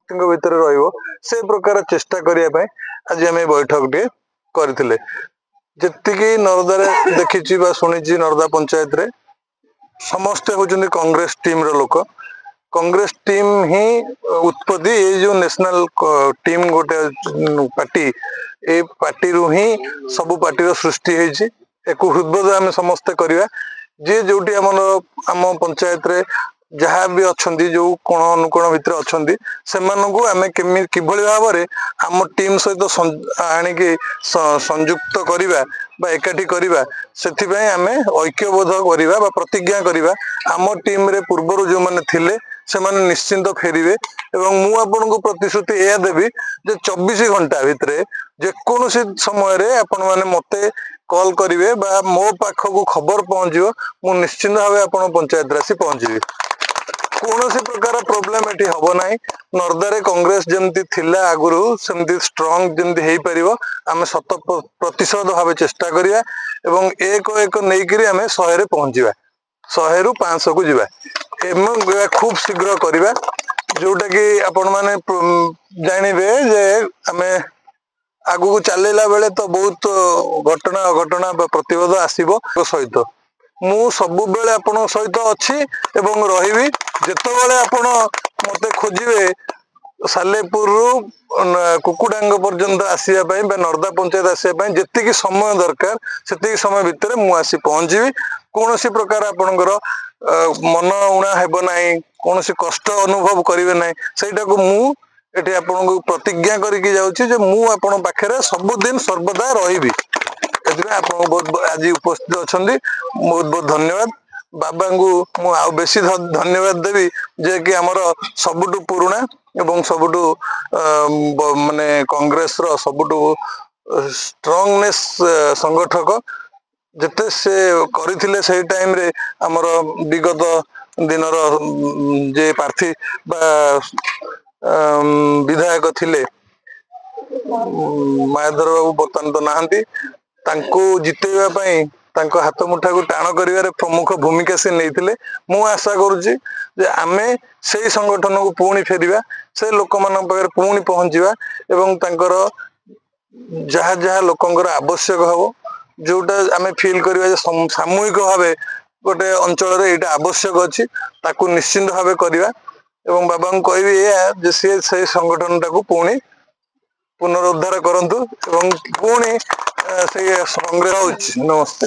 ଭିତରେ रहिबो से प्रकार चेष्टा करिया पय आज हम बैठक टे करथिले जेतिकी नरदा देखिछि बा सुनिछि नरदा पंचायत रे समस्त होचंदी कांग्रेस टीम रो लोक कांग्रेस टीम ही उत्पत्ति ये जो नेशनल टीम गोटे पार्टी ए पार्टी रु ही सब पार्टी रो सृष्टि हेछि एको हृदय आम समस्त करिवा जे जोटी आम पंचायत रे जहाँ भी अच्छी जो कोण अनुकोण भितर अच्छी से किभली भाव में आम टीम सहित आणिकी संयुक्त करवा एकाठी करवा से आम ऐक्यबोध करवा प्रतिज्ञा करवा आम टीम रे पूर्वर जो मैंने थिले से माने निश्चिंत फेरिवे एवं मु आपन को प्रतिश्रुति यह देवी जे 24 घंटा भितर जेकोसी समय रे आपण माने मते कॉल करिवे बा मो पाख को खबर पहुंचो मु निश्चिंत भाव आपण पंचायत राशि पहुंचीबी कौन सी प्रकार प्रोब्लेम एटी हबो नाही नरदारे कांग्रेस जमती थिला आगुरु सेमती स्ट्रांग जमती हेई परिबो आमे 100% भाव चेष्टा करिया एवं एक एक नेइकरी आमे 100 रे पहुंचीबा 100 रु 500 को जीवा एवं खूब शीघ्र करिबा जोटा कि आपण माने जानिबे जे आमे आगु को चलेला बेले तो बहुत घटना अघटना प्रतिरोध आसीबो सहित मु सब बेले आपण सहित अच्छी एवं रही जिते आपण मते खोजिबे सालेपुर कुकुडांग पर्यंत आसवाई नरदा पंचायत आसवाई जी समय दरकार से समय भितर मुझे पहुंची कौन सी प्रकार आपणकर मन उणा हेब ना कौन कष्ट अनुभव करेंगे ना सहीटा को मुझे आपन को प्रतिज्ञा करके जाऊँगी मु आपण पाखे सबुदिन सर्वदा रही आप बहुत आज उपस्थित अच्छा बहुत बहुत धन्यवाद बाबा को मु आ बेसी धन्यवाद देवी जे कि आमर सबुठु पुराणा एवं सबुठु माने कांग्रेस रो सबुठु स्ट्रांगनेस संगठक जते से करिथिले से टाइम रे आमर विगत दिनर जे प्रार्थी विधायक थिले मायाधर बाबू बर्तमान तो नहांती तांको जितेबा पई तांको हाथ मुठा को टाण करिवारे प्रमुख भूमिका से नैथिले मु आशा करूची जे आमे सेही संगठन को पुणी फेरिबा से लोक मान पाखरे पुणी पहुंचीबा एवं तांकर जहा जहा लोकंकर आवश्यक हबो जोटा आमे फील करिबा जे सामूहिक भावे गोटे अंचल रे एटा आवश्यक अछि ताकू निश्चित भावे करिबा एवं बाबा को कहबी या जे से संगठन टाकू पुणी पुनरुद्धार करंतु एवं पुणी से कांग्रेस नमस्ते।